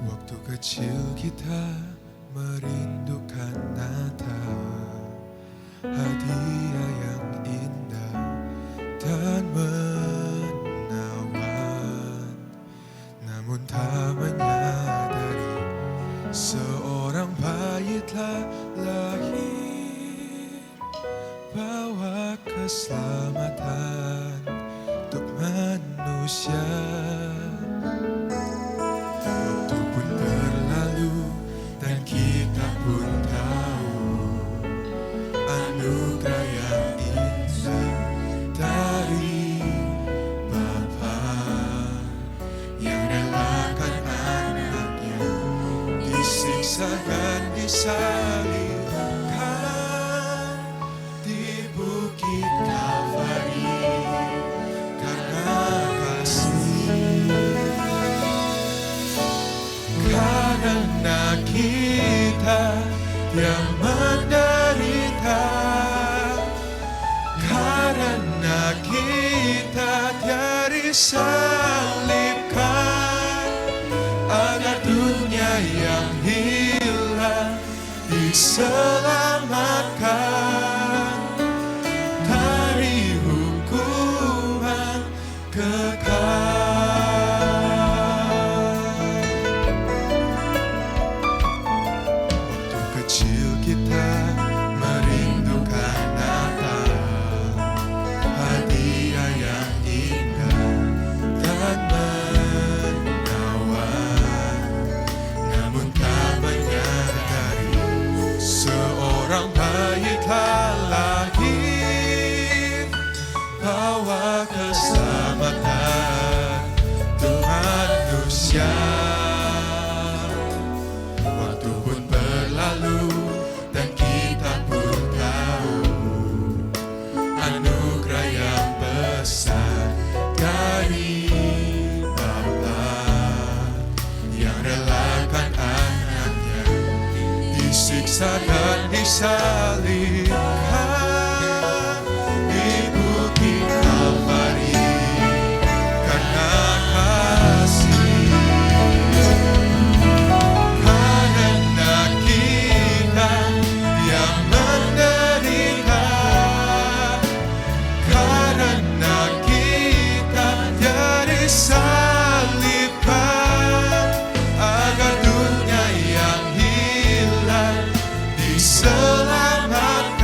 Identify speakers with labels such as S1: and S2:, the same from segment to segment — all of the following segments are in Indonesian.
S1: Waktu kecil kita merindukan Natal, hadiah yang indah dan menawan. Namun tak menyadari seorang bayi telah lahir, bawa keselamatan untuk manusia. Waktu pun berlalu dan kita pun tahu anugerah yang indah dari Bapa yang relakan anaknya disiksa dan disalibkan di bukit Kalvari karena kasih. Karena kita yang menderita, karena kita dia disalibkan, agar dunia yang hilang diselamatkan dari hukuman kekal. Kecil kita merindukan Natal, hadiah yang indah dan menawan. Namun tak menyadari seorang bayi telah lahir, bawa keselamatan untuk manusia. Waktu pun berlalu dan kita pun tahu anugerah yang besar dari Bapa yang relakan anaknya disiksa dan disalibkan di bukit Kalvari karena kasih. Selamatkan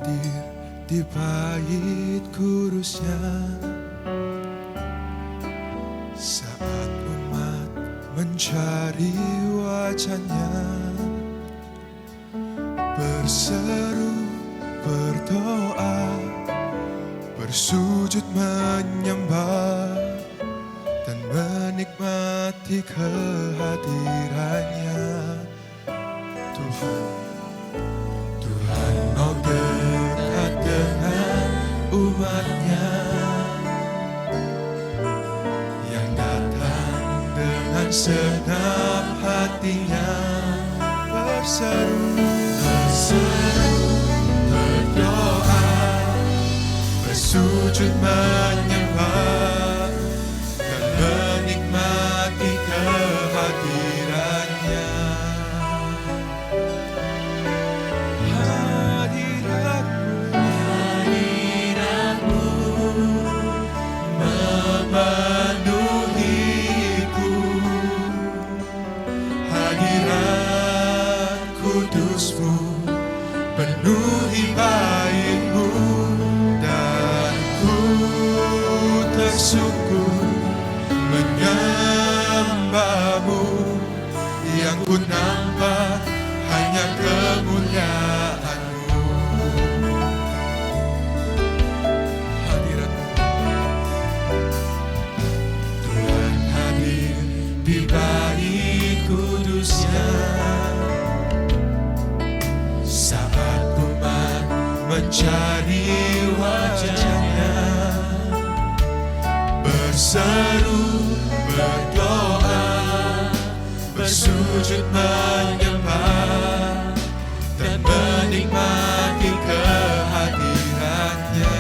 S1: hadir di bait kudusnya. Saat umat mencari wajahnya, berseru, berdoa, bersujud menyembah, dan menikmati kehadirannya. Tuhan mau dekat dengan umatnya yang datang dengan segenap hatinya, berseru, berdoa, bersujud menyembah, dan menikmati kehadirannya. Hadiratmu memenuhiku, hadirat kudusmu penuhi baitmu, dan ku tersyukur menyembahmu. Yang ku nampak hanya kemuliaan-Mu. Hadirat-Mu, Tuhan hadir di bait kudusnya. Saat umat mencari wajahnya, berseru, berdoa, bersujud menyembah, dan menikmati kehadirannya.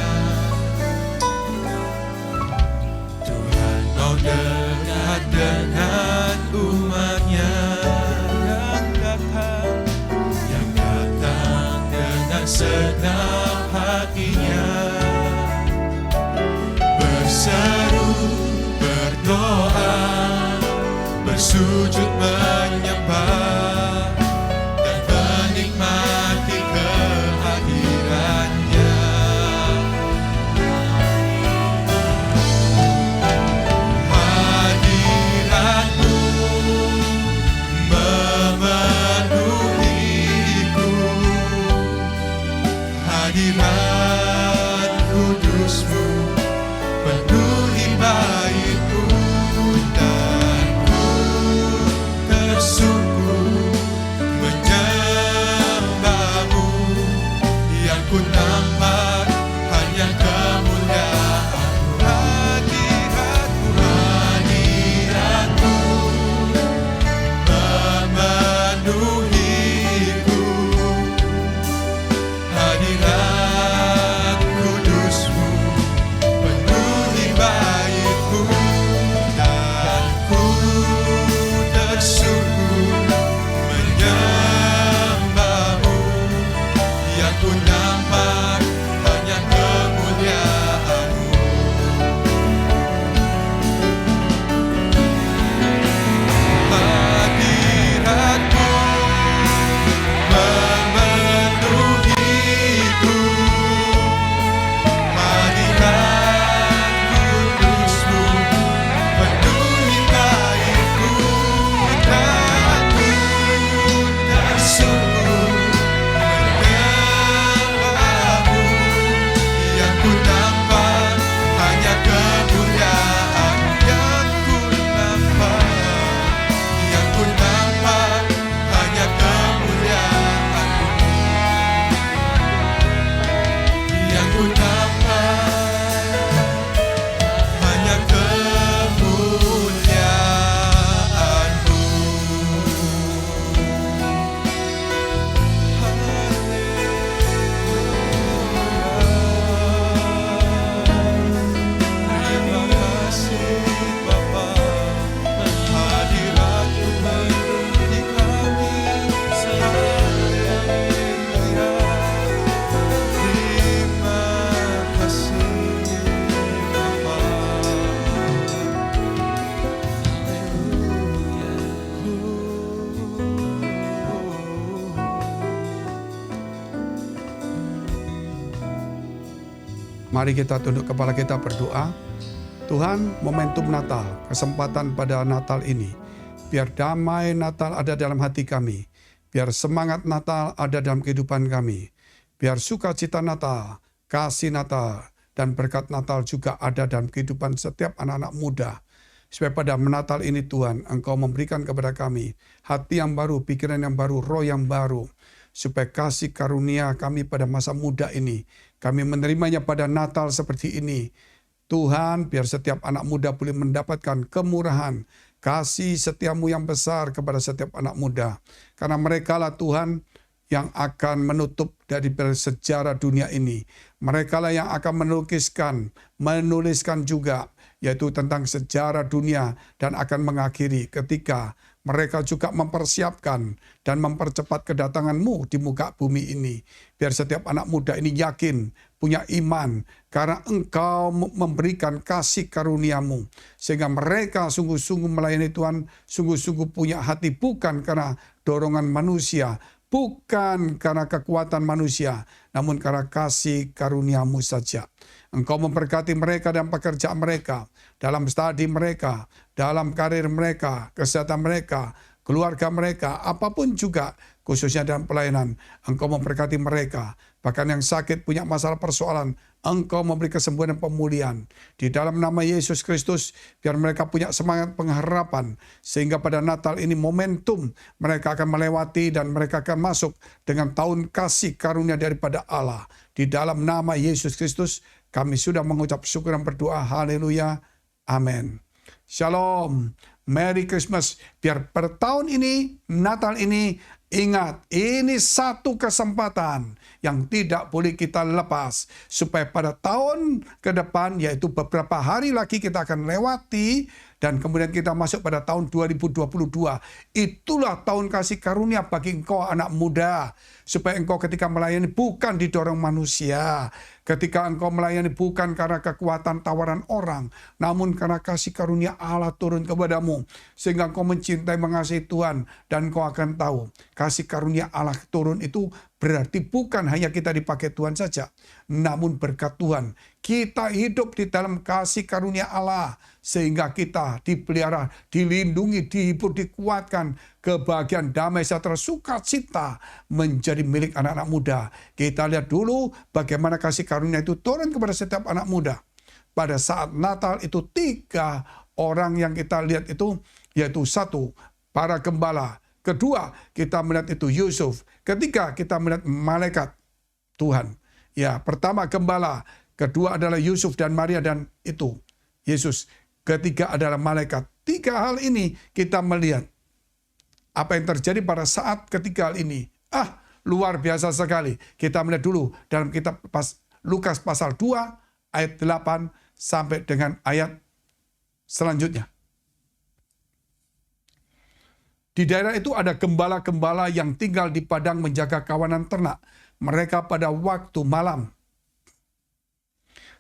S1: Tuhan mau dekat dengan umatnya yang datang dengan segenap hatinya, berseru, berdoa, bersujud menyembah, dan menikmati kehadirannya. Hadirat-Mu memenuhiku, hadirat kudusmu penuhi baitmu, dan ku tersyukur menyembahmu. Yang ku nampak hanya kemuliaan-Mu. Hadirat-Mu, hadirat-Mu memenuhiku, hadirat
S2: Mari kita tunduk kepala kita berdoa. Tuhan, momentum Natal, kesempatan pada Natal ini, biar damai Natal ada dalam hati kami, biar semangat Natal ada dalam kehidupan kami, biar sukacita Natal, kasih Natal, dan berkat Natal juga ada dalam kehidupan setiap anak-anak muda. Supaya pada Natal ini Tuhan, Engkau memberikan kepada kami hati yang baru, pikiran yang baru, roh yang baru. Supaya kasih karunia kami pada masa muda ini, kami menerimanya pada Natal seperti ini. Tuhan, biar setiap anak muda boleh mendapatkan kemurahan, kasih setiamu yang besar kepada setiap anak muda. Karena merekalah Tuhan yang akan menutup dari sejarah dunia ini. Merekalah yang akan menuliskan juga, yaitu tentang sejarah dunia dan akan mengakhiri ketika mereka juga mempersiapkan dan mempercepat kedatanganmu di muka bumi ini. Biar setiap anak muda ini yakin, punya iman, karena Engkau memberikan kasih karuniamu. Sehingga mereka sungguh-sungguh melayani Tuhan, sungguh-sungguh punya hati bukan karena dorongan manusia, bukan karena kekuatan manusia, namun karena kasih karuniamu saja. Engkau memberkati mereka dan pekerjaan mereka, dalam studi mereka, dalam karir mereka, kesehatan mereka, keluarga mereka, apapun juga, khususnya dalam pelayanan. Engkau memberkati mereka, bahkan yang sakit punya masalah persoalan, Engkau memberi kesembuhan dan pemulihan. Di dalam nama Yesus Kristus, biar mereka punya semangat pengharapan, sehingga pada Natal ini momentum mereka akan melewati dan mereka akan masuk dengan tahun kasih karunia daripada Allah. Di dalam nama Yesus Kristus, kami sudah mengucap syukur dan berdoa. Haleluya. Amin. Shalom. Merry Christmas. Biar per tahun ini, Natal ini, ingat, ini satu kesempatan yang tidak boleh kita lepas. Supaya pada tahun ke depan, yaitu beberapa hari lagi kita akan lewati, dan kemudian kita masuk pada tahun 2022. Itulah tahun kasih karunia bagi engkau anak muda. Supaya engkau ketika melayani bukan didorong manusia. Ketika engkau melayani bukan karena kekuatan tawaran orang. Namun karena kasih karunia Allah turun kepadamu. Sehingga engkau mencintai mengasihi Tuhan. Dan engkau akan tahu kasih karunia Allah turun itu berarti bukan hanya kita dipakai Tuhan saja. Namun berkat Tuhan. Kita hidup di dalam kasih karunia Allah. Sehingga kita dipelihara, dilindungi, dihibur, dikuatkan. Kebahagiaan, damai, sejahtera, sukacita menjadi milik anak-anak muda. Kita lihat dulu bagaimana kasih karunia itu turun kepada setiap anak muda. Pada saat Natal itu 3 orang yang kita lihat itu, yaitu 1, para gembala. Kedua, kita melihat itu Yusuf. Ketiga, kita melihat malaikat Tuhan. Ya, pertama gembala. Kedua adalah Yusuf dan Maria dan itu Yesus. Ketiga adalah malaikat. 3 hal ini kita melihat apa yang terjadi pada saat ketiga hal ini. Luar biasa sekali. Kita melihat dulu dalam kitab Lukas pasal 2 ayat 8 sampai dengan ayat selanjutnya. Di daerah itu ada gembala-gembala yang tinggal di padang menjaga kawanan ternak. Mereka pada waktu malam.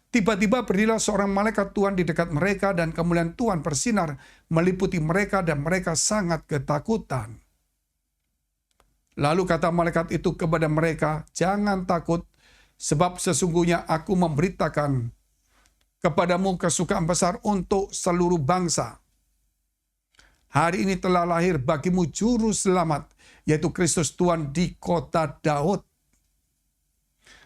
S2: Tiba-tiba berdirilah seorang malaikat Tuhan di dekat mereka dan kemuliaan Tuhan bersinar meliputi mereka dan mereka sangat ketakutan. Lalu kata malaikat itu kepada mereka, "Jangan takut, sebab sesungguhnya aku memberitakan kepadamu kesukaan besar untuk seluruh bangsa. Hari ini telah lahir bagimu juru selamat, yaitu Kristus Tuhan di kota Daud.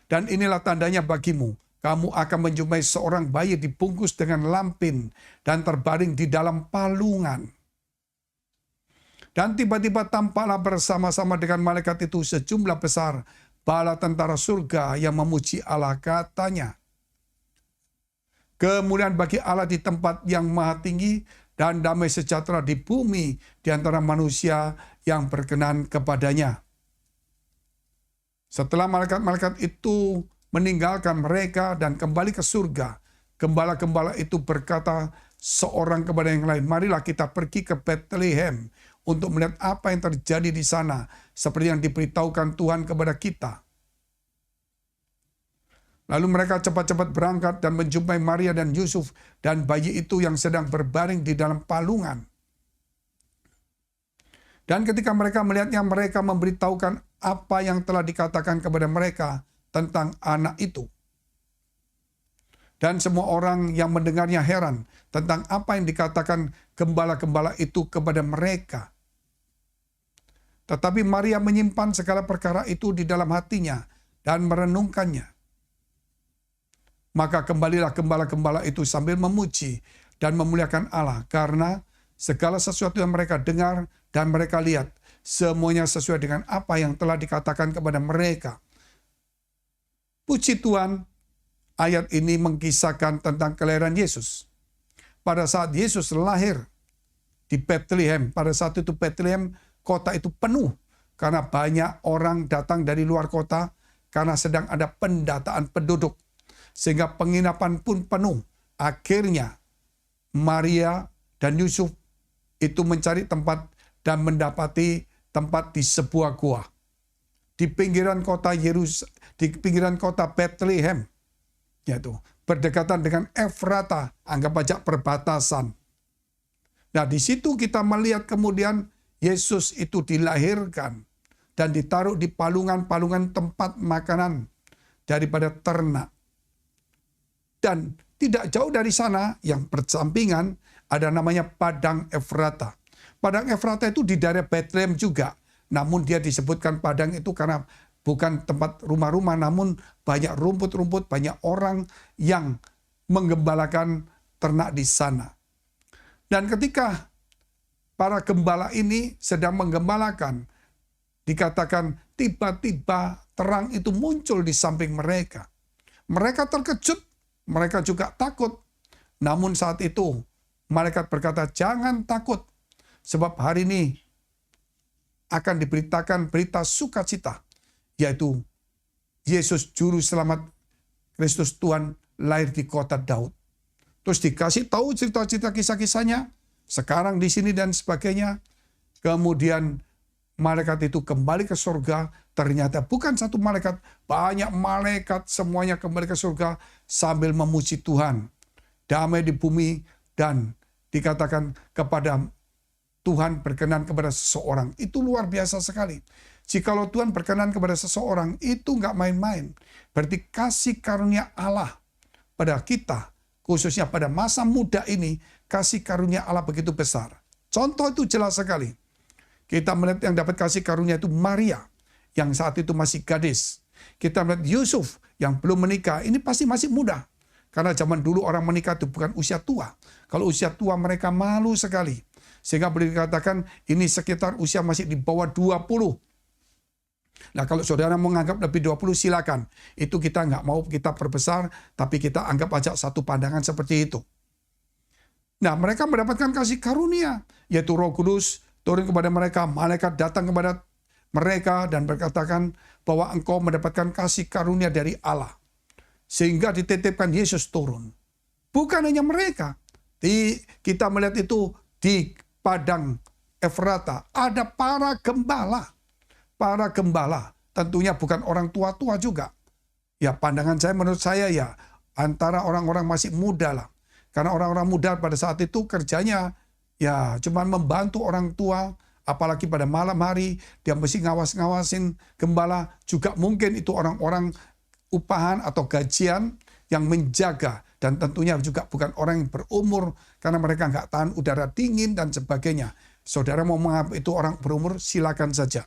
S2: Dan inilah tandanya bagimu. Kamu akan menjumpai seorang bayi dibungkus dengan lampin dan terbaring di dalam palungan." Dan tiba-tiba tampaklah bersama-sama dengan malaikat itu sejumlah besar bala tentara surga yang memuji Allah, katanya, "Kemuliaan bagi Allah di tempat yang maha tinggi dan damai sejahtera di bumi di antara manusia yang berkenan kepadanya." Setelah malaikat-malaikat itu meninggalkan mereka dan kembali ke surga, gembala-gembala itu berkata seorang kepada yang lain, "Marilah kita pergi ke Bethlehem untuk melihat apa yang terjadi di sana, seperti yang diberitahukan Tuhan kepada kita." Lalu mereka cepat-cepat berangkat dan menjumpai Maria dan Yusuf dan bayi itu yang sedang berbaring di dalam palungan. Dan ketika mereka melihatnya, mereka memberitahukan apa yang telah dikatakan kepada mereka tentang anak itu. Dan semua orang yang mendengarnya heran tentang apa yang dikatakan gembala-gembala itu kepada mereka. Tetapi Maria menyimpan segala perkara itu di dalam hatinya dan merenungkannya. Maka kembalilah gembala-gembala itu sambil memuji dan memuliakan Allah, karena segala sesuatu yang mereka dengar dan mereka lihat, semuanya sesuai dengan apa yang telah dikatakan kepada mereka. Puji Tuhan, ayat ini mengisahkan tentang kelahiran Yesus. Pada saat Yesus lahir di Bethlehem, pada saat itu Bethlehem, kota itu penuh karena banyak orang datang dari luar kota karena sedang ada pendataan penduduk. Sehingga penginapan pun penuh. Akhirnya Maria dan Yusuf itu mencari tempat dan mendapati tempat di sebuah gua. Di pinggiran kota di pinggiran kota Bethlehem, yaitu berdekatan dengan Efrata, anggap aja perbatasan. Nah, di situ kita melihat kemudian Yesus itu dilahirkan dan ditaruh di palungan-palungan tempat makanan daripada ternak. Dan tidak jauh dari sana, yang bersampingan, ada namanya Padang Efrata. Padang Efrata itu di daerah Bethlehem juga. Namun dia disebutkan padang itu karena bukan tempat rumah-rumah, namun banyak rumput-rumput, banyak orang yang menggembalakan ternak di sana. Dan ketika para gembala ini sedang menggembalakan, dikatakan tiba-tiba terang itu muncul di samping mereka. Mereka terkejut, mereka juga takut. Namun saat itu malaikat berkata, jangan takut, sebab hari ini akan diberitakan berita sukacita, yaitu Yesus Juru Selamat Kristus Tuhan lahir di kota Daud. Terus dikasih tahu cerita-cerita kisah-kisahnya, sekarang di sini dan sebagainya. Kemudian malaikat itu kembali ke surga, ternyata bukan satu malaikat, banyak malaikat semuanya kembali ke surga sambil memuji Tuhan. Damai di bumi, dan dikatakan kepada Tuhan berkenan kepada seseorang. Itu luar biasa sekali. Jikalau Tuhan berkenan kepada seseorang, itu nggak main-main. Berarti kasih karunia Allah pada kita, khususnya pada masa muda ini, kasih karunia Allah begitu besar. Contoh itu jelas sekali. Kita melihat yang dapat kasih karunia itu Maria, yang saat itu masih gadis. Kita melihat Yusuf yang belum menikah, ini pasti masih muda. Karena zaman dulu orang menikah itu bukan usia tua. Kalau usia tua mereka malu sekali. Sehingga boleh dikatakan ini sekitar usia masih di bawah 20. Nah, kalau saudara menganggap lebih 20 silakan. Itu kita nggak mau kita perbesar, tapi kita anggap aja satu pandangan seperti itu. Nah, mereka mendapatkan kasih karunia, yaitu Roh Kudus turun kepada mereka, malaikat datang kepada mereka dan berkatakan bahwa engkau mendapatkan kasih karunia dari Allah. Sehingga dititipkan Yesus turun. Bukan hanya mereka. Kita melihat itu di Padang Efrata, ada para gembala. Para gembala, tentunya bukan orang tua-tua juga. Ya, pandangan saya, menurut saya ya, antara orang-orang masih muda lah. Karena orang-orang muda pada saat itu kerjanya ya cuma membantu orang tua, apalagi pada malam hari, dia mesti ngawas-ngawasin gembala. Juga mungkin itu orang-orang upahan atau gajian yang menjaga. Dan tentunya juga bukan orang yang berumur, karena mereka nggak tahan udara dingin dan sebagainya. Saudara mau menganggap itu orang berumur, silakan saja.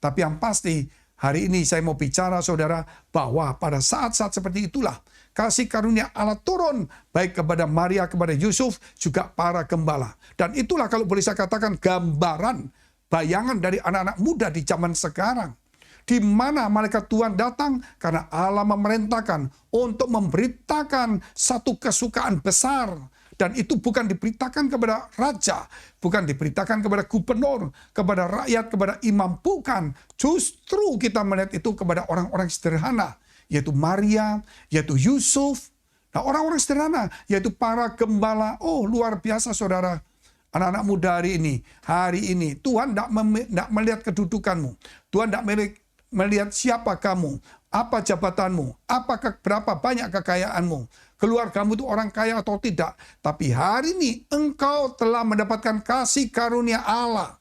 S2: Tapi yang pasti, hari ini saya mau bicara saudara, bahwa pada saat-saat seperti itulah, kasih karunia Allah turun, baik kepada Maria, kepada Yusuf, juga para gembala. Dan itulah kalau boleh saya katakan gambaran, bayangan dari anak-anak muda di zaman sekarang. Di mana malaikat Tuhan datang karena Allah memerintahkan untuk memberitakan satu kesukaan besar. Dan itu bukan diberitakan kepada raja, bukan diberitakan kepada gubernur, kepada rakyat, kepada imam, bukan. Justru kita melihat itu kepada orang-orang sederhana, yaitu Maria, yaitu Yusuf. Nah, orang-orang sederhana, yaitu para gembala. Oh, luar biasa saudara. Anak-anak muda hari ini, Tuhan tidak melihat kedudukanmu. Tuhan tidak melihat siapa kamu, apa jabatanmu, berapa banyak kekayaanmu, keluargamu itu orang kaya atau tidak. Tapi hari ini engkau telah mendapatkan kasih karunia Allah.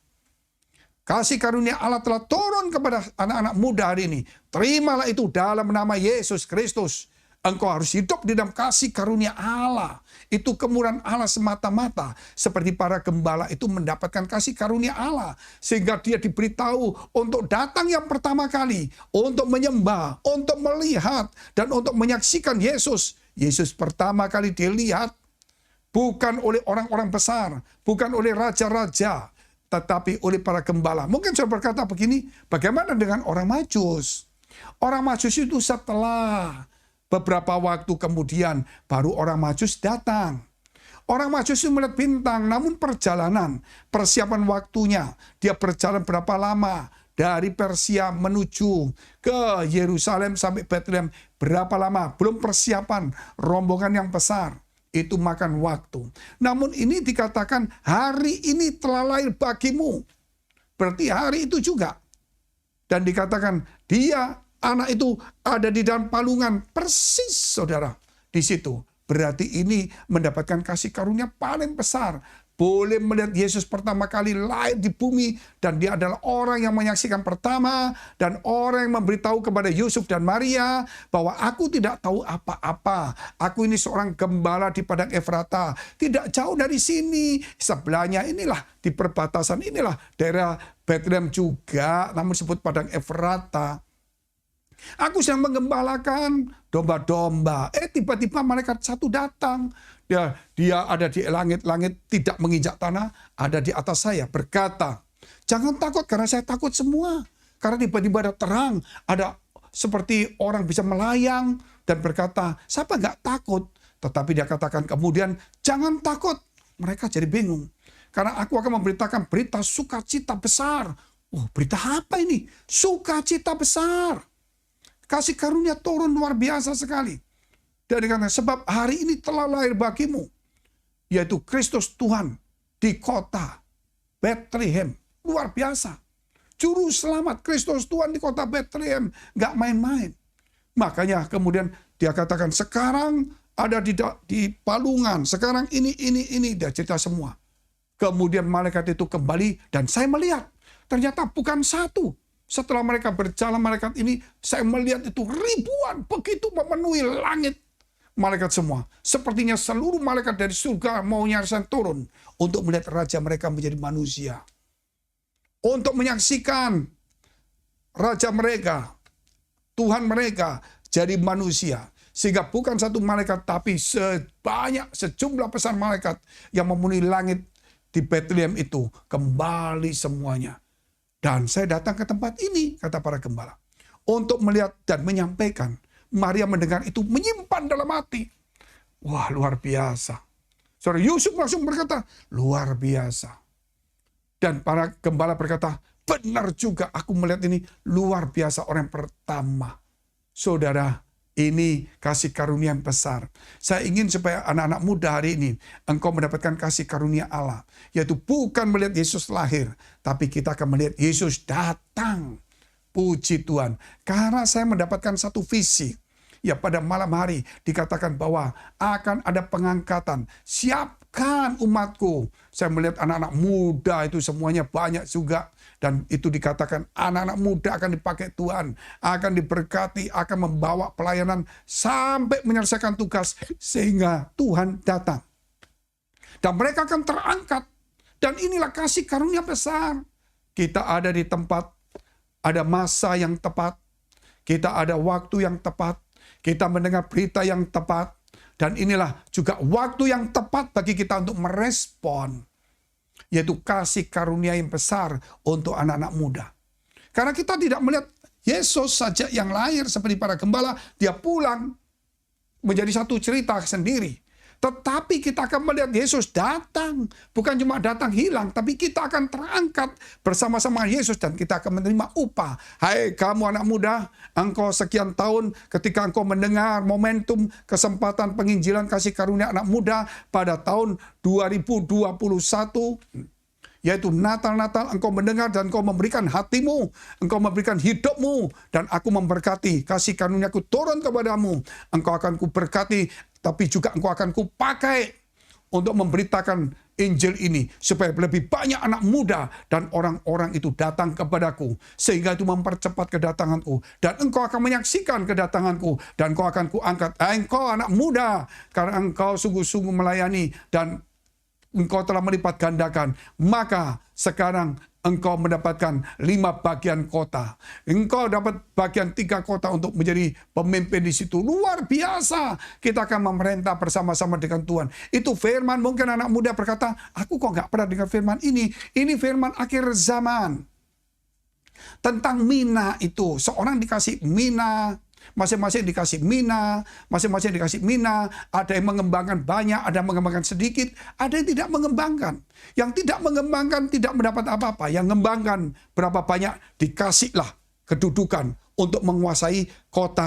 S2: Kasih karunia Allah telah turun kepada anak-anak muda hari ini. Terimalah itu dalam nama Yesus Kristus. Engkau harus hidup di dalam kasih karunia Allah. Itu kemurahan Allah semata-mata. Seperti para gembala itu mendapatkan kasih karunia Allah. Sehingga dia diberitahu untuk datang yang pertama kali. Untuk menyembah, untuk melihat, dan untuk menyaksikan Yesus. Yesus pertama kali dilihat bukan oleh orang-orang besar. Bukan oleh raja-raja. Tetapi oleh para gembala. Mungkin saya berkata begini, bagaimana dengan orang Majus? Orang Majus itu setelah beberapa waktu kemudian baru orang Majus datang. Orang Majus itu melihat bintang, namun perjalanan, persiapan waktunya, dia berjalan berapa lama dari Persia menuju ke Yerusalem sampai Bethlehem, berapa lama, belum persiapan rombongan yang besar, itu makan waktu. Namun ini dikatakan hari ini telah lahir bagimu, berarti hari itu juga. Dan dikatakan dia, anak itu ada di dalam palungan, persis saudara di situ. Berarti ini mendapatkan kasih karunia paling besar. Boleh melihat Yesus pertama kali lahir di bumi, dan dia adalah orang yang menyaksikan pertama, dan orang yang memberitahu kepada Yusuf dan Maria bahwa aku tidak tahu apa-apa. Aku ini seorang gembala di padang Efrata, tidak jauh dari sini. Sebelahnya inilah, di perbatasan inilah daerah Bethlehem juga, namun disebut padang Efrata. Aku sedang menggembalakan domba-domba. Tiba-tiba malaikat satu datang. Dia ada di langit-langit, tidak menginjak tanah, ada di atas saya, berkata, jangan takut karena saya takut semua. Karena tiba-tiba ada terang, ada seperti orang bisa melayang dan berkata, siapa nggak takut? Tetapi dia katakan kemudian, jangan takut. Mereka jadi bingung. Karena aku akan memberitakan berita sukacita besar. Oh, berita apa ini? Sukacita besar. Kasih karunia turun luar biasa sekali. Dan dikatakan, sebab hari ini telah lahir bagimu, yaitu Kristus Tuhan di kota Bethlehem. Luar biasa. Juru selamat Kristus Tuhan di kota Bethlehem. Gak main-main. Makanya kemudian dia katakan, sekarang ada di palungan. Sekarang ini. Dia cerita semua. Kemudian malaikat itu kembali dan saya melihat. Ternyata bukan satu. Setelah mereka berjalan, malaikat ini, saya melihat itu ribuan, begitu memenuhi langit. Malaikat semua. Sepertinya seluruh malaikat dari surga mau nyarsan turun untuk melihat raja mereka menjadi manusia. Untuk menyaksikan raja mereka, Tuhan mereka jadi manusia. Sehingga bukan satu malaikat, tapi sejumlah besar malaikat yang memenuhi langit di Bethlehem itu. Kembali semuanya. Dan saya datang ke tempat ini, kata para gembala, untuk melihat dan menyampaikan. Maria mendengar itu menyimpan dalam hati. Wah, luar biasa. Saudara Yusuf langsung berkata, luar biasa. Dan para gembala berkata, benar juga aku melihat ini luar biasa, orang pertama. Saudara, ini kasih karunia yang besar. Saya ingin supaya anak-anak muda hari ini, engkau mendapatkan kasih karunia Allah. Yaitu bukan melihat Yesus lahir, tapi kita akan melihat Yesus datang. Puji Tuhan. Karena saya mendapatkan satu visi. Ya, pada malam hari dikatakan bahwa akan ada pengangkatan. Siapkan umatku. Saya melihat anak-anak muda itu semuanya banyak juga. Dan itu dikatakan anak-anak muda akan dipakai Tuhan. Akan diberkati, akan membawa pelayanan sampai menyelesaikan tugas. Sehingga Tuhan datang. Dan mereka akan terangkat. Dan inilah kasih karunia besar. Kita ada di tempat, ada masa yang tepat. Kita ada waktu yang tepat. Kita mendengar berita yang tepat. Dan inilah juga waktu yang tepat bagi kita untuk merespon. Yaitu kasih karunia yang besar untuk anak-anak muda. Karena kita tidak melihat Yesus saja yang lahir seperti para gembala. Dia pulang menjadi satu cerita sendiri. Tetapi kita akan melihat Yesus datang. Bukan cuma datang hilang, tapi kita akan terangkat bersama-sama Yesus dan kita akan menerima upah. Hai kamu anak muda, engkau sekian tahun ketika engkau mendengar momentum kesempatan penginjilan kasih karunia anak muda pada tahun 2021, yaitu Natal-Natal, engkau mendengar dan engkau memberikan hatimu, engkau memberikan hidupmu, dan aku memberkati, kasih karuniaku turun kepadamu, engkau akan kuberkati, tapi juga engkau akan kupakai untuk memberitakan Injil ini supaya lebih banyak anak muda dan orang-orang itu datang kepadaku, sehingga itu mempercepat kedatanganku, dan engkau akan menyaksikan kedatanganku, dan engkau akan kuangkat. Engkau anak muda, karena engkau sungguh-sungguh melayani dan engkau telah melipat gandakan, maka sekarang engkau mendapatkan 5 bagian kota. Engkau dapat bagian 3 kota untuk menjadi pemimpin di situ. Luar biasa. Kita akan memerintah bersama-sama dengan Tuhan. Itu firman. Mungkin anak muda berkata, aku kok nggak pernah dengar firman ini. Ini firman akhir zaman. Tentang mina itu. Seorang dikasih mina. Masing-masing dikasih mina, masing-masing dikasih mina. Ada yang mengembangkan banyak, ada yang mengembangkan sedikit, ada yang tidak mengembangkan. Yang tidak mengembangkan tidak mendapat apa-apa. Yang mengembangkan berapa banyak dikasihlah kedudukan untuk menguasai kota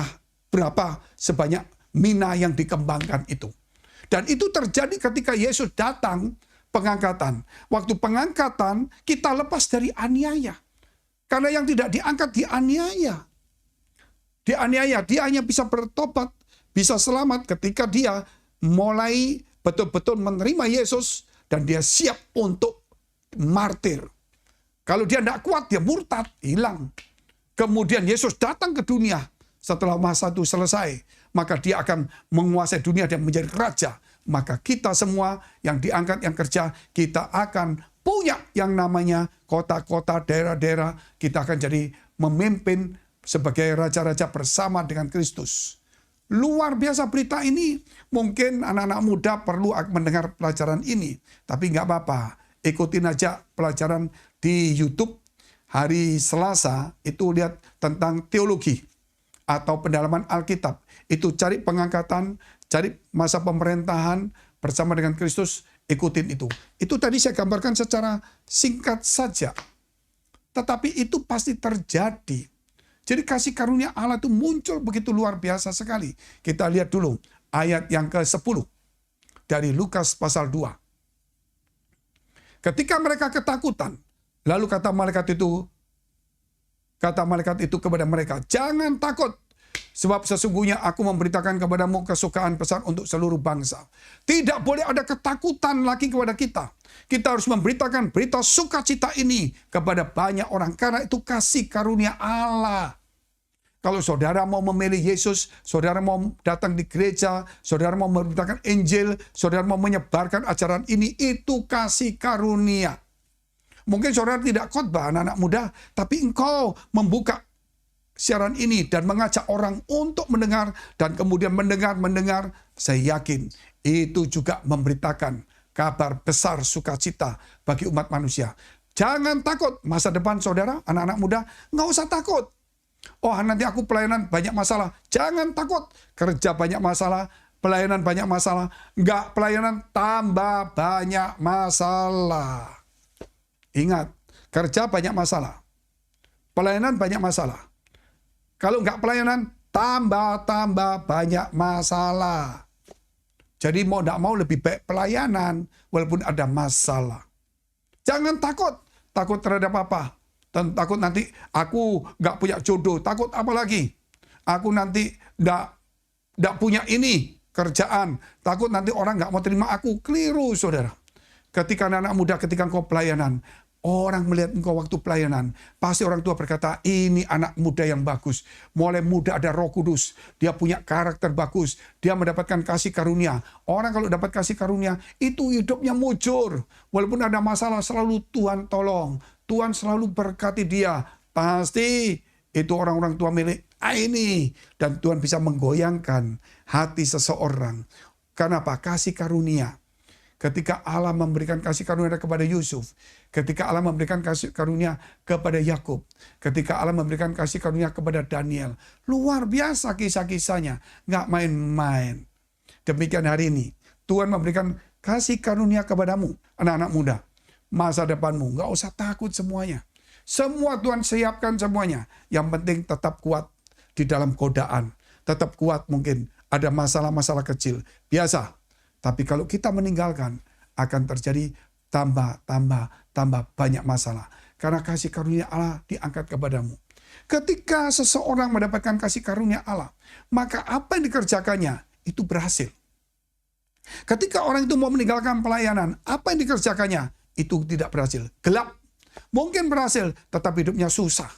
S2: berapa sebanyak mina yang dikembangkan itu. Dan itu terjadi ketika Yesus datang pengangkatan. Waktu pengangkatan kita lepas dari aniaya. Karena yang tidak diangkat dianiaya. Dianiaya, dia hanya bisa bertobat, bisa selamat ketika dia mulai betul-betul menerima Yesus dan dia siap untuk martir. Kalau dia tidak kuat, dia murtad, hilang. Kemudian Yesus datang ke dunia setelah masa itu selesai, maka dia akan menguasai dunia dan menjadi raja. Maka kita semua yang diangkat, yang kerja, kita akan punya yang namanya kota-kota, daerah-daerah, kita akan jadi memimpin sebagai raja-raja bersama dengan Kristus. Luar biasa berita ini. Mungkin anak-anak muda perlu mendengar pelajaran ini. Tapi nggak apa-apa. Ikutin aja pelajaran di YouTube. Hari Selasa itu lihat tentang teologi atau pendalaman Alkitab. Itu cari pengangkatan, cari masa pemerintahan bersama dengan Kristus. Ikutin itu. Itu tadi saya gambarkan secara singkat saja. Tetapi itu pasti terjadi. Jadi kasih karunia Allah itu muncul begitu luar biasa sekali. Kita lihat dulu ayat yang ke-10 dari Lukas pasal 2. Ketika mereka ketakutan, lalu kata malaikat itu kepada mereka, jangan takut, sebab sesungguhnya aku memberitakan kepadamu kesukaan besar untuk seluruh bangsa. Tidak boleh ada ketakutan lagi kepada kita. Kita harus memberitakan berita sukacita ini kepada banyak orang. Karena itu kasih karunia Allah. Kalau saudara mau memilih Yesus, saudara mau datang di gereja, saudara mau memberitakan Injil, saudara mau menyebarkan ajaran ini, itu kasih karunia. Mungkin saudara tidak khotbah anak-anak muda, tapi engkau membuka siaran ini dan mengajak orang untuk mendengar dan kemudian mendengar, saya yakin itu juga memberitakan kabar besar sukacita bagi umat manusia. Jangan takut masa depan saudara, anak-anak muda, nggak usah takut. Oh, nanti aku pelayanan banyak masalah. Jangan takut. Kerja banyak masalah, pelayanan banyak masalah. Enggak, pelayanan tambah banyak masalah. Ingat, kerja banyak masalah. Pelayanan banyak masalah. Kalau enggak pelayanan, tambah banyak masalah. Jadi mau enggak mau lebih baik pelayanan, walaupun ada masalah. Jangan takut. Takut terhadap apa? Takut nanti aku nggak punya jodoh. Takut apa lagi? Aku nanti nggak punya ini kerjaan. Takut nanti orang nggak mau terima aku. Keliru, saudara. Ketika anak muda, ketika engkau pelayanan, orang melihat engkau waktu pelayanan, pasti orang tua berkata, ini anak muda yang bagus. Mulai muda ada Roh Kudus. Dia punya karakter bagus. Dia mendapatkan kasih karunia. Orang kalau dapat kasih karunia, itu hidupnya mujur. Walaupun ada masalah, selalu Tuhan tolong. Tuhan selalu berkati dia. Pasti itu orang-orang tua milik ini. Dan Tuhan bisa menggoyangkan hati seseorang. Karena apa? Kasih karunia. Ketika Allah memberikan kasih karunia kepada Yusuf. Ketika Allah memberikan kasih karunia kepada Yakub. Ketika Allah memberikan kasih karunia kepada Daniel. Luar biasa kisah-kisahnya. Nggak main-main. Demikian hari ini. Tuhan memberikan kasih karunia kepadamu. Anak-anak muda. Masa depanmu, nggak usah takut semuanya. Semua Tuhan siapkan semuanya. Yang penting tetap kuat di dalam godaan. Tetap kuat mungkin ada masalah-masalah kecil. Biasa. Tapi kalau kita meninggalkan, akan terjadi tambah banyak masalah. Karena kasih karunia Allah diangkat kepadamu. Ketika seseorang mendapatkan kasih karunia Allah, maka apa yang dikerjakannya itu berhasil. Ketika orang itu mau meninggalkan pelayanan, apa yang dikerjakannya? Itu tidak berhasil. Gelap. Mungkin berhasil, tetapi hidupnya susah.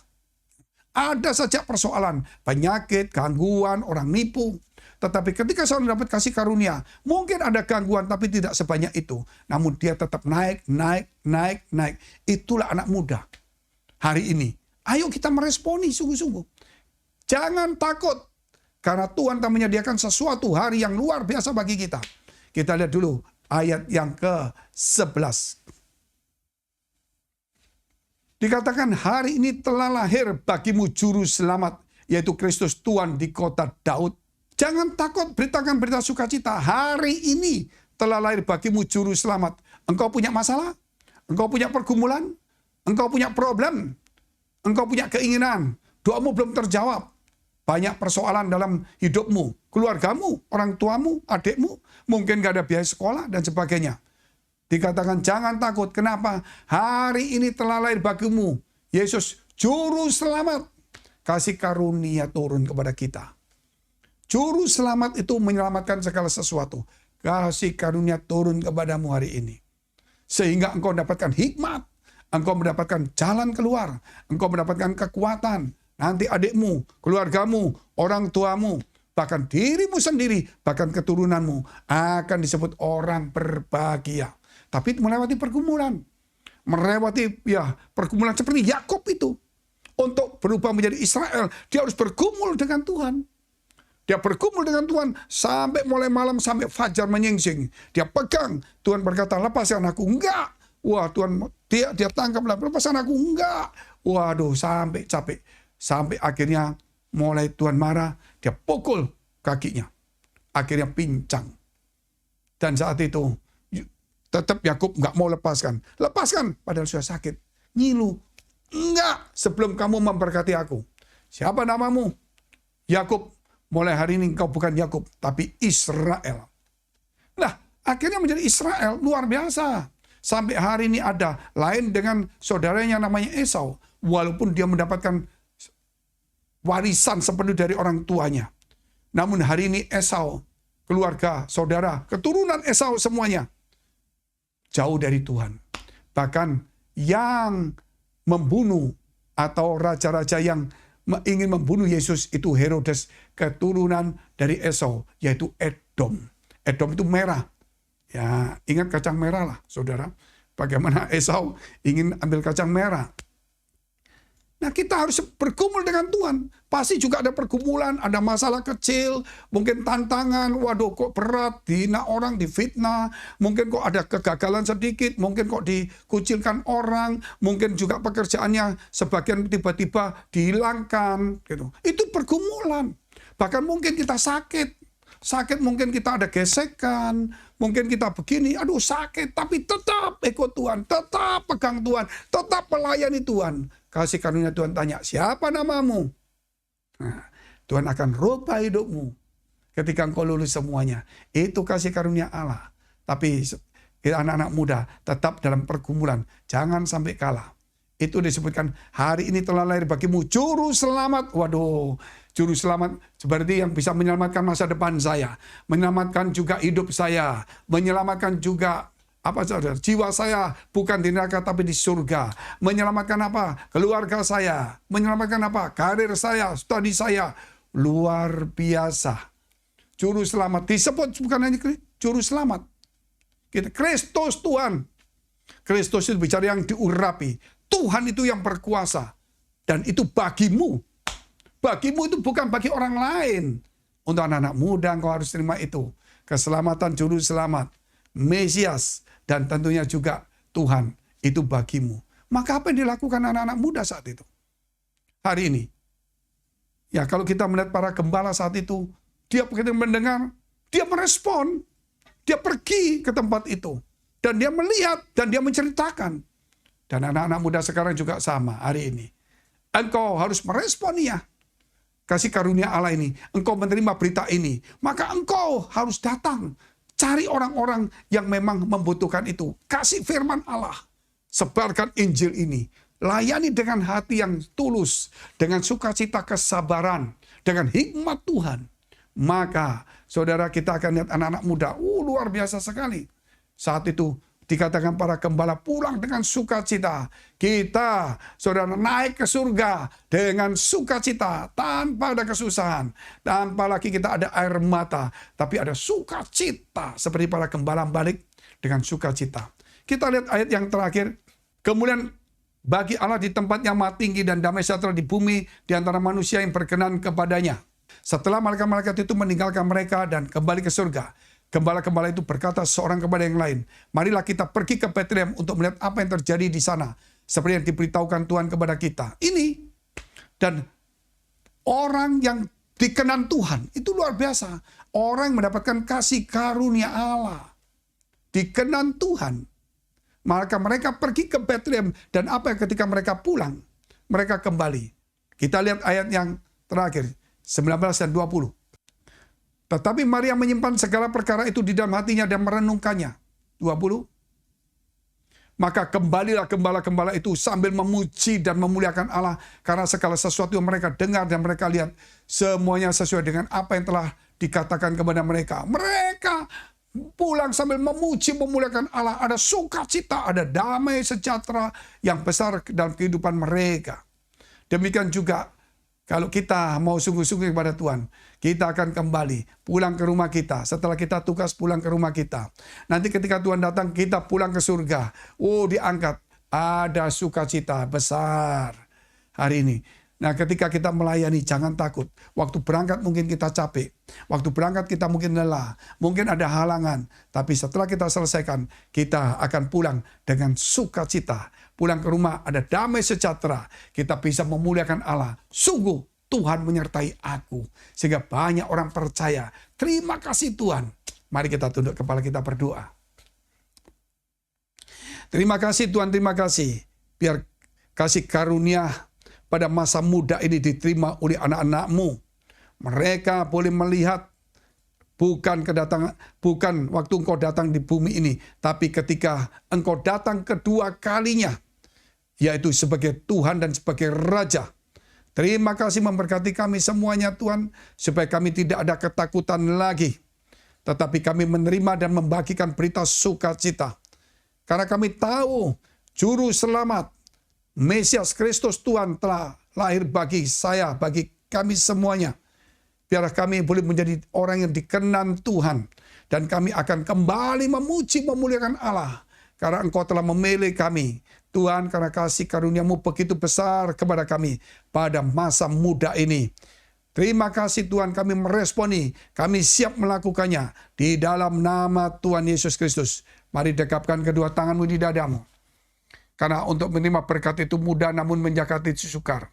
S2: Ada saja persoalan, penyakit, gangguan, orang nipu. Tetapi ketika seorang dapat kasih karunia, mungkin ada gangguan tapi tidak sebanyak itu. Namun dia tetap naik. Itulah anak muda. Hari ini, ayo kita meresponi sungguh-sungguh. Jangan takut, karena Tuhan telah menyediakan sesuatu hari yang luar biasa bagi kita. Kita lihat dulu ayat yang ke-11. Dikatakan hari ini telah lahir bagimu juru selamat, yaitu Kristus Tuhan di kota Daud. Jangan takut, beritakan berita sukacita. Hari ini telah lahir bagimu juru selamat. Engkau punya masalah? Engkau punya pergumulan? Engkau punya problem? Engkau punya keinginan? Doamu belum terjawab? Banyak persoalan dalam hidupmu, keluargamu, orang tuamu, adikmu, mungkin gak ada biaya sekolah dan sebagainya. Dikatakan jangan takut. Kenapa? Hari ini telah lahir bagimu Yesus juru selamat. Kasih karunia turun kepada kita. Juru selamat itu menyelamatkan segala sesuatu. Kasih karunia turun kepadamu hari ini. Sehingga engkau mendapatkan hikmat. Engkau mendapatkan jalan keluar. Engkau mendapatkan kekuatan. Nanti adikmu, keluargamu, orang tuamu, bahkan dirimu sendiri, bahkan keturunanmu akan disebut orang berbahagia. Tapi melewati pergumulan. Melewati pergumulan seperti Yakub itu. Untuk berubah menjadi Israel, dia harus bergumul dengan Tuhan. Dia bergumul dengan Tuhan sampai mulai malam, sampai fajar menyingsing. Dia pegang, Tuhan berkata, lepaskan aku. Enggak. Wah, Tuhan, dia tangkap, lepaskan aku. Enggak. Waduh, sampai capek. Sampai akhirnya mulai Tuhan marah, dia pukul kakinya. Akhirnya pincang. Dan saat itu tetap Yakub nggak mau lepaskan. Lepaskan, padahal sudah sakit. Ngilu. Enggak, sebelum kamu memberkati aku. Siapa namamu? Yakub. Mulai hari ini engkau bukan Yakub, tapi Israel. Nah, akhirnya menjadi Israel, luar biasa. Sampai hari ini ada, lain dengan saudaranya namanya Esau. Walaupun dia mendapatkan warisan sepenuh dari orang tuanya. Namun hari ini Esau, keluarga, saudara, keturunan Esau semuanya jauh dari Tuhan. Bahkan yang membunuh atau raja-raja yang ingin membunuh Yesus itu Herodes, keturunan dari Esau, yaitu Edom. Edom itu merah. Ya, ingat kacang merah lah, saudara. Bagaimana Esau ingin ambil kacang merah. Nah, kita harus bergumul dengan Tuhan. Pasti juga ada pergumulan, ada masalah kecil, mungkin tantangan, waduh kok berat, dihina orang, difitnah, mungkin kok ada kegagalan sedikit, mungkin kok dikucilkan orang, mungkin juga pekerjaannya sebagian tiba-tiba dihilangkan. Gitu. Itu pergumulan. Bahkan mungkin kita sakit mungkin kita ada gesekan, mungkin kita begini, aduh sakit, tapi tetap ikut Tuhan, tetap pegang Tuhan, tetap melayani Tuhan. Kasih karunia Tuhan tanya, siapa namamu? Nah, Tuhan akan rubah hidupmu ketika engkau lulus semuanya. Itu kasih karunia Allah. Tapi anak-anak muda tetap dalam pergumulan, jangan sampai kalah. Itu disebutkan hari ini telah lahir bagimu juru selamat. Waduh, juru selamat seperti yang bisa menyelamatkan masa depan saya, menyelamatkan juga hidup saya, menyelamatkan juga saudara? Jiwa saya bukan di neraka tapi di surga. Menyelamatkan apa? Keluarga saya. Menyelamatkan apa? Karir saya, studi saya. Luar biasa. Juru selamat disebut bukan hanya juru selamat. Kristus Tuhan. Kristus itu bicara yang diurapi. Tuhan itu yang berkuasa. Dan itu bagimu. Bagimu itu bukan bagi orang lain. Untuk anak-anak muda engkau harus terima itu. Keselamatan juru selamat. Mesias. Dan tentunya juga Tuhan itu bagimu. Maka apa yang dilakukan anak-anak muda saat itu? Hari ini. Ya kalau kita melihat para gembala saat itu. Dia begitu mendengar. Dia merespon. Dia pergi ke tempat itu. Dan dia melihat. Dan dia menceritakan. Dan anak-anak muda sekarang juga sama hari ini. Engkau harus meresponinya. Kasih karunia Allah ini. Engkau menerima berita ini. Maka engkau harus datang. Cari orang-orang yang memang membutuhkan itu. Kasih firman Allah. Sebarkan Injil ini. Layani dengan hati yang tulus. Dengan sukacita kesabaran. Dengan hikmat Tuhan. Maka saudara, kita akan lihat anak-anak muda, luar biasa sekali. Saat itu dikatakan para gembala pulang dengan sukacita. Kita, saudara, naik ke surga dengan sukacita, tanpa ada kesusahan, tanpa lagi kita ada air mata, tapi ada sukacita, seperti para gembala balik dengan sukacita. Kita lihat ayat yang terakhir. Kemudian bagi Allah di tempat yang maha tinggi dan damai sejahtera di bumi di antara manusia yang berkenan kepadanya. Setelah malaikat-malaikat itu meninggalkan mereka dan kembali ke surga, gembala-gembala itu berkata seorang kepada yang lain, marilah kita pergi ke Betlehem untuk melihat apa yang terjadi di sana, seperti yang diberitahukan Tuhan kepada kita. Ini, dan orang yang dikenan Tuhan, itu luar biasa. Orang yang mendapatkan kasih karunia Allah, dikenan Tuhan. Maka mereka pergi ke Betlehem, dan apa yang ketika mereka pulang, mereka kembali. Kita lihat ayat yang terakhir, 19 dan 20. Tetapi Maria menyimpan segala perkara itu di dalam hatinya dan merenungkannya. 20. Maka kembalilah gembala-gembala itu sambil memuji dan memuliakan Allah, karena segala sesuatu yang mereka dengar dan mereka lihat, semuanya sesuai dengan apa yang telah dikatakan kepada mereka. Mereka pulang sambil memuji, memuliakan Allah. Ada sukacita, ada damai sejahtera yang besar dalam kehidupan mereka. Demikian juga kalau kita mau sungguh-sungguh kepada Tuhan, kita akan kembali pulang ke rumah kita. Setelah kita tugas pulang ke rumah kita. Nanti ketika Tuhan datang, kita pulang ke surga. Diangkat. Ada sukacita besar hari ini. Nah, ketika kita melayani, jangan takut. Waktu berangkat mungkin kita capek. Waktu berangkat kita mungkin lelah. Mungkin ada halangan. Tapi setelah kita selesaikan, kita akan pulang dengan sukacita. Pulang ke rumah ada damai sejahtera. Kita bisa memuliakan Allah. Sungguh Tuhan menyertai aku. Sehingga banyak orang percaya. Terima kasih Tuhan. Mari kita tunduk kepala kita berdoa. Terima kasih Tuhan, terima kasih. Biar kasih karunia pada masa muda ini diterima oleh anak-anak-Mu. Mereka boleh melihat bukan waktu Engkau datang di bumi ini, tapi ketika Engkau datang kedua kalinya, yaitu sebagai Tuhan dan sebagai Raja. Terima kasih memberkati kami semuanya Tuhan, supaya kami tidak ada ketakutan lagi, tetapi kami menerima dan membagikan berita sukacita. Karena kami tahu Juru Selamat, Mesias Kristus Tuhan telah lahir bagi saya, bagi kami semuanya. Biar kami boleh menjadi orang yang dikenan Tuhan. Dan kami akan kembali memuji, memuliakan Allah. Karena Engkau telah memilih kami. Tuhan, karena kasih karunia-Mu begitu besar kepada kami pada masa muda ini. Terima kasih Tuhan, kami meresponi. Kami siap melakukannya. Di dalam nama Tuhan Yesus Kristus. Mari dekapkan kedua tanganmu di dadamu. Karena untuk menerima berkat itu mudah, namun menjaga itu sukar.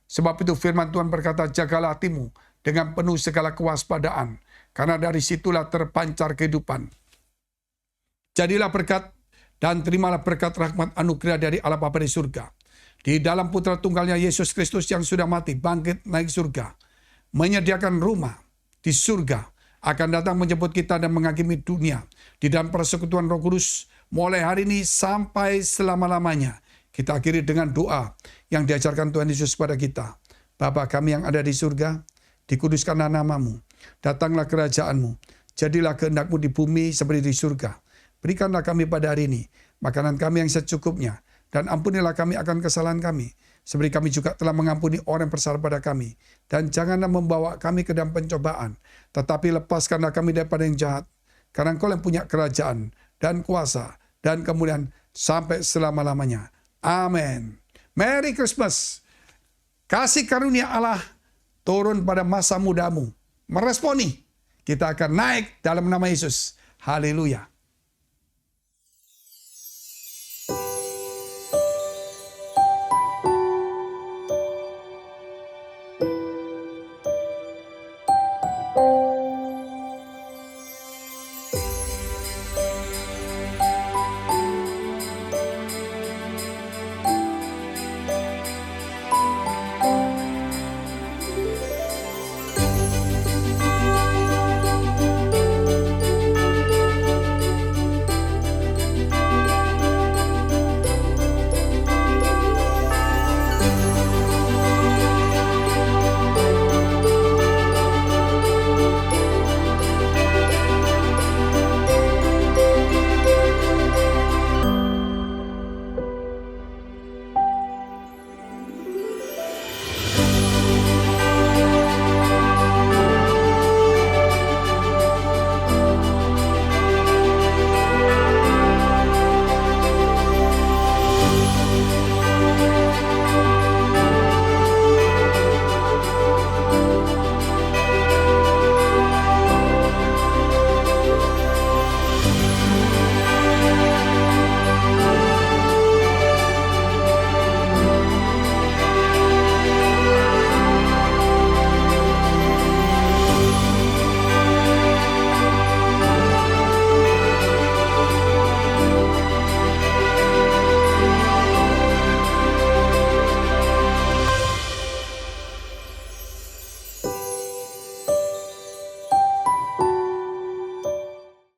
S2: Sebab itu firman Tuhan berkata, jagalah hatimu dengan penuh segala kewaspadaan. Karena dari situlah terpancar kehidupan. Jadilah berkat dan terimalah berkat rahmat anugerah dari Allah Bapa di surga. Di dalam putra tunggalnya Yesus Kristus yang sudah mati, bangkit naik surga. Menyediakan rumah di surga. Akan datang menjemput kita dan menghakimi dunia. Di dalam persekutuan Roh Kudus, mulai hari ini sampai selama-lamanya. Kita akhiri dengan doa yang diajarkan Tuhan Yesus kepada kita. Bapa kami yang ada di surga, dikuduskanlah namamu. Datanglah kerajaanmu. Jadilah kehendak-Mu di bumi seperti di surga. Berikanlah kami pada hari ini makanan kami yang secukupnya. Dan ampunilah kami akan kesalahan kami. Seperti kami juga telah mengampuni orang yang bersalah pada kami. Dan janganlah membawa kami ke dalam pencobaan. Tetapi lepaskanlah kami daripada yang jahat. Karena Engkau yang punya kerajaan dan kuasa dan kemuliaan sampai selama-lamanya. Amin. Merry Christmas. Kasih karunia Allah turun pada masa mudamu. Meresponi. Kita akan naik dalam nama Yesus. Haleluya.